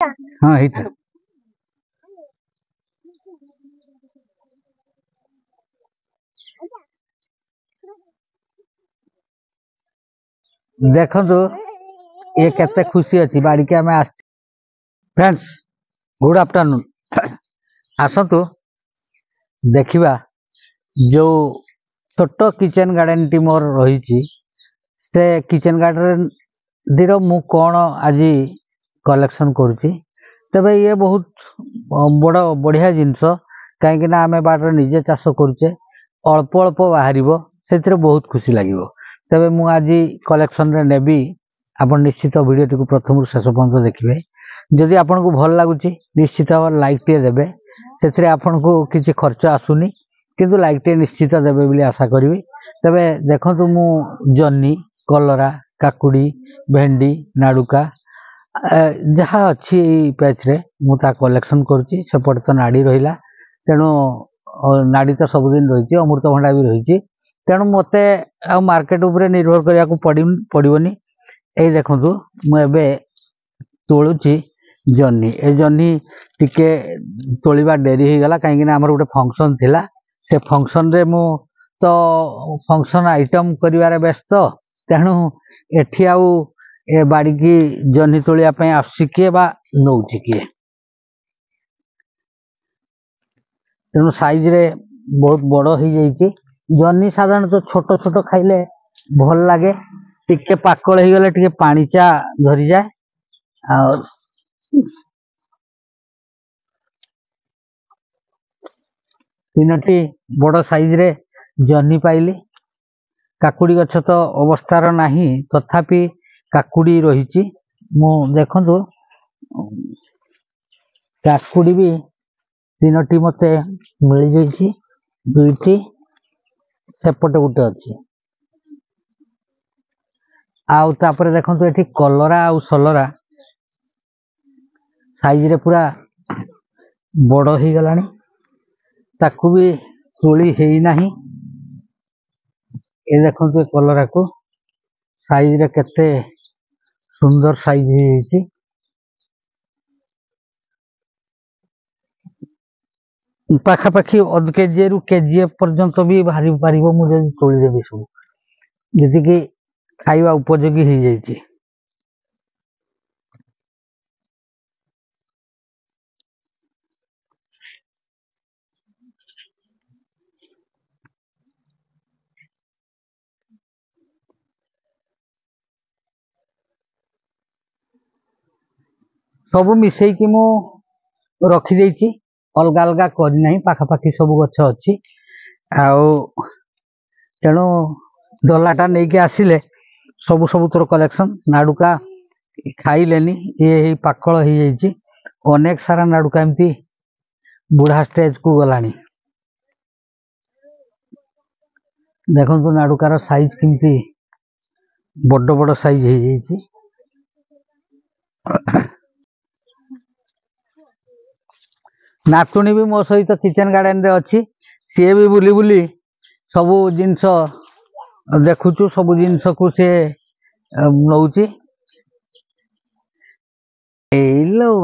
हाँ ହେଇଟା देखो ये केते खुशी अच्छी बाड़ी के आम आस फ्रेंड्स गुड आफ्टरनून आसतु देखिबा जो छोट किचन गार्डन टी मोर रही से किचन गार्डन टीर मु कौन आज कलेक्शन करुच्ची तबे ये बहुत बड़ बढ़िया जिनस कहीं आम बाड़ निजे चाष करुचे अल्प अल्प बाहर से बहुत खुशी लगे तेरे मु आज कलेक्शन रे नेबी आपण निश्चित वीडियो टी प्रथम शेष पर्यंत देखिए जदि आपन को भल लगुच निश्चित भाव लाइक टे देबे से आपन को किसी खर्च आसुनी किंतु लाइक टे निश्चित देबे बोली आशा करी तबे देखंतु मु जन्नी कलरा काकुड़ी भेंडी नाड़ुका जहाँ अच्छी पेज रे मु ता कलेक्शन करुच्ची सेपटे तो नाड़ी रहा तेणु नाड़ी तो सबुदिन रही अमृतभंडा भी रही तेणु मत मार्केट उपरे निर्भर करने को पड़ोनी ये देखु मुझे तोलुची जन्नी ए जन्नी टिके तोलिबा डेरी हो गला कहीं आमर गोटे फंक्शन थिला से फंक्शन रे मु तो फंक्शन आइटम करिवारे व्यस्त तेणु एठी आउ ए बाड़ी की जन्नी तोलिया पे आसी किए बा नौची किए तेणु साइज रे बहुत बड़ हो जाइए जन्नी साधारण तो छोट छोट खाइले भल लगे टिके पाकल हो गले टिके पानीचा धरी जाए और तीनोटी बड़ साइज रे जन्नी पाइली काकुड़ी गछ तो अवस्थार नाही तथापि काकुड़ी रही मु देखु काकुड़ी भी तीनोटी मते मिल जाइए दुईटी सेपटे गोटे अच्छी आउे देखो ये कलरा आउ सलरा साइज रे पूरा बड़ हो गला ताकू भी तुली है नहीं ये देखो कलरा को साइज रे केते सुंदर साइज है पाखापाखि अध केजी रु केजी पर्यंत भी बाहरी पार मुझे तोलीदेवी सब जी खाइबा उपयोगी हो जाइए सब मिसेकी मु रखी देछि अलग अलग करना पाखापाखि सब गछ अच्छी तेणु डलाटा नहीं कि आसिले सब सब तोर कलेक्शन नाड़ुका खाइलेनी ये पाकल हो जाइए अनेक सारा नाड़ुका एमती बुढ़ा स्टेज को गलानी देखो नाड़ुकार साइज केमती बड़ बड़ साइज हो जाइए नातुणी भी मो सहित किचन गार्डन रे अच्छी सी भी बुली बुली सबू जिनस देखुचु सबू जिनस को सी नौची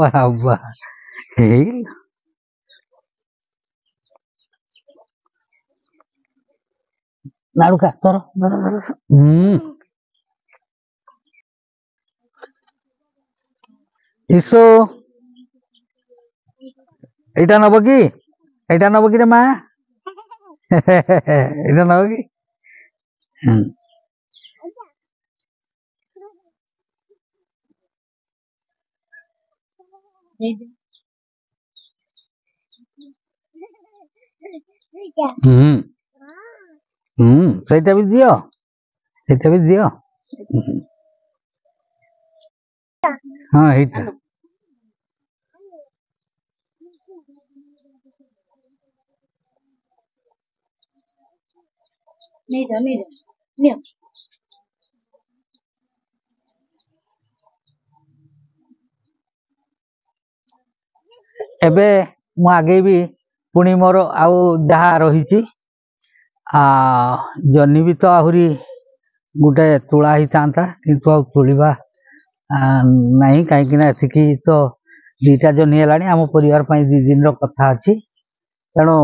बाबा नाड़ुका तोर इसो एटा नब कि रे माँ एटा नब कि सेटा भी दियो सेटा भी दियो हाँ एटा एबे मु आगे भी पुणी मोर आउ जहाँ रही जन्नी भी तो आहरी गोटे तुला ही था किंतु आ तुलिबा नहीं कहीं एतिकी तो दुईटा जनी है आम परिवार 2 दिन कथा अच्छी तेणु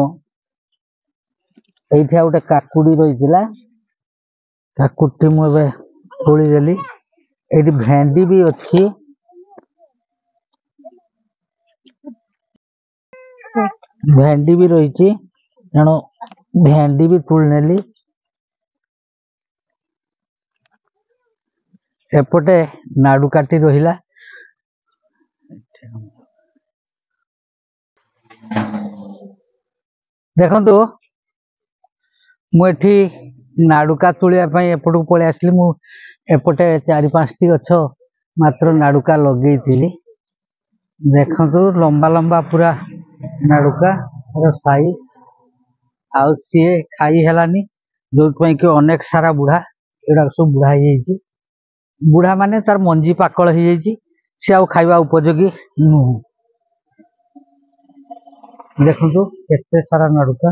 ये गोटे काकुड़ी रही काकुड़ी मुझे तोड़देली ये भेंडी भी अच्छी भेंडी भी रही तेणु भेंडी भी तोड़ नेली एपटे नाड़ू काटी रहिला देखंतु मुझे नाड़ुका तुलिया एपटू पलि आसली एपटे 4-5 टी गछ मात्र नाड़ुका लगे देखंतु लंबा लंबा पूरा नाड़ुका साइज आउ सी खाई हेलानी जो कि अनेक सारा बुढ़ा एगुड़ा सब बुढ़ा ही बुढ़ा माने तार मंजी पाकल हो सी आउ खाइबा उपयोगी नुह देखंतु केते सारा नाड़ुका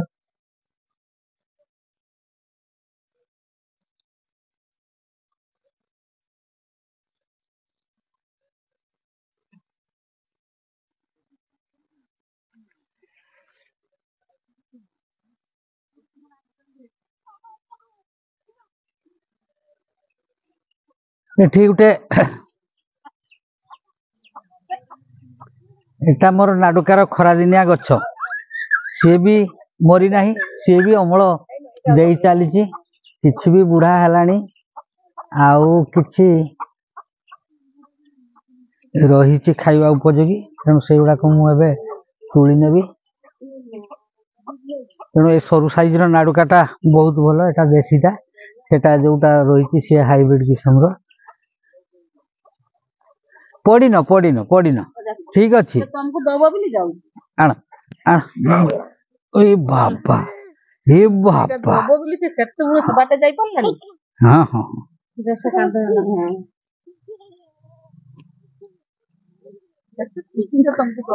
एठी गुटे एटा मोर नाडुकार खरादिनिया गछ सी भी मरी ना सी भी अमल दे चली किछि भी बुढ़ा है आउ किछि रही खाइबा उपयोगी तेणु से गुड़ाक मुझे तुली नेबी तेणु ये सरु साइज नाडुकाटा बहुत भल एटा देसीटा सेटा जोटा रही सी हाइब्रिड किस्म पड़ीन पड़ीन पड़ीन ठीक अच्छे आण आण ए बाबा हे बाबा हाँ हाँ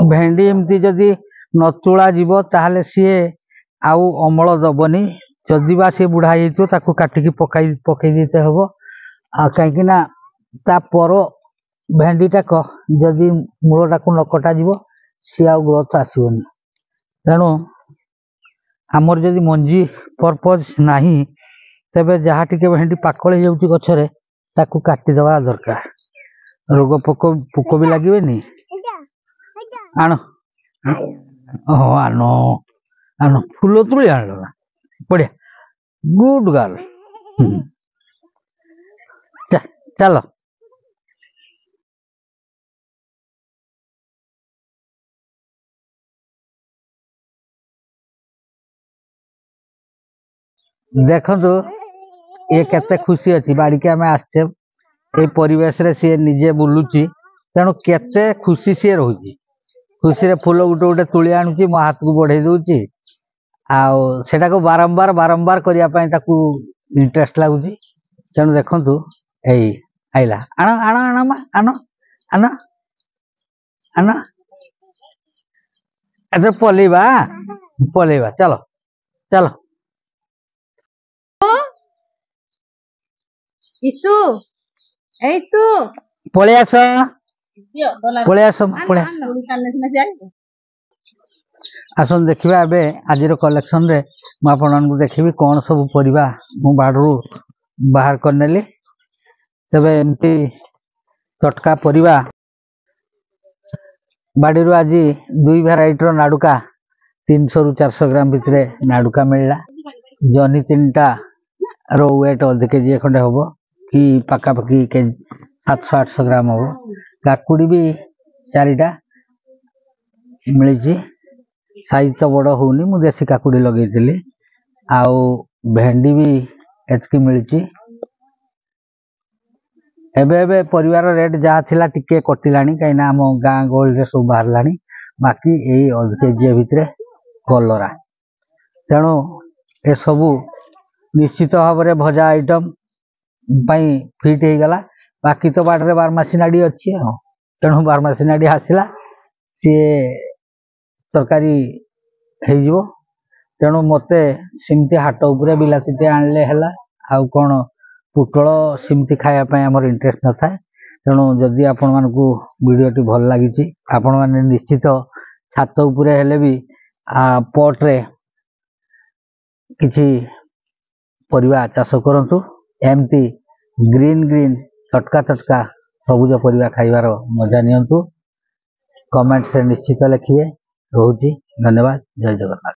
भेंडी एमती जदि न तुला जीव ताहले सी आउ अमल दबनी जदि बा सी बुढ़ा ताकू काटिकी पकई देते हम आ कहीं ता पर भेंडीटा जदि मूलटा को न कटा जीव सी आउ ग्रोथ आसबनी तेणु आमर जदि मंजी पर्पज नाही तेबे जहाँ टिके भेंडी पाकल हो गछरे ताकू काटी दवा दरकार रोग पोक पोक भी लगे नी आण हाँ आन आन फूल तुली आण बढ़िया गुड गर्ल चलो देखो ये केते खुशी अच्छी बाड़ी के आम आसचे ये परिवेश रे सी निजे बुलुची तेणु केते खुशी सी रोची खुशी रे फूल गुटे गुटे तुली आणुची मो हाथ को बढ़े दूची आटा को बारंबार बारंबार करने इंटरेस्ट लगुच तेणु देखु यही आईला आण आण आण आण आण आण ए पलैबा पलैबा चलो चलो इशु ऐसु पळे आस पळे आस पळे आसन देखिबा एबे आजिर कलेक्शन रे म आपन को देखिबी कोन सब परिबा मु बाडरू बाहर करनेली तबे एमती चटका परिबा बाड़ीरू आज 2 भेराइटी रो नाडुका 300 रु 400 ग्राम भितरे नाडुका मिलला जनी 3टा रो वेट अधिक केजी खंडे हम कि पाखापाखि 700-800 ग्राम हम काकुड़ी भी 4टा मिली साइज तो बड़ होनी मु देसी काकुड़ी लगे आउ भेंडी भी एतकी मिली एबे परिवार रेट जहाँ थिला टिके कटिलानी कहीं आम गाँ गहली सब बाहर बाकी यही अधिक केजी भितर कलरा तेणु ए सबू निश्चित भाव में भजा आइटम फिट हो गला बाकी तो बाड़े बारमासी नाड़ी अच्छी तेणु बारमासी नाड़ी आसला सी तरकारी हो तेणु मते सिमती हाट उपरे बिलाती आणले है आउ कौन पुटल सिमती खायापाई आमर इंटरेस्ट न था ତେଣୁ ଯଦି ଆପଣମାନଙ୍କୁ ଭିଡ଼ିଓଟି ଭଲ ଲାଗିଛି ଆପଣମାନେ ନିଶ୍ଚିତ ଛାତ ଉପରେ ହେଲେ ବି ପଟରେ କିଛି ପରିବା ଚାଷ କରନ୍ତୁ। ଏମିତି ଗ୍ରୀନ୍ ତଟକା ସବୁଜ ପରିବା ଖାଇବାର ମଜା ନିଅନ୍ତୁ। କମେଣ୍ଟରେ ନିଶ୍ଚିତ ଲେଖିବେ। ରହୁଛି, ଧନ୍ୟବାଦ, ଜୟ ଜଗନ୍ନାଥ।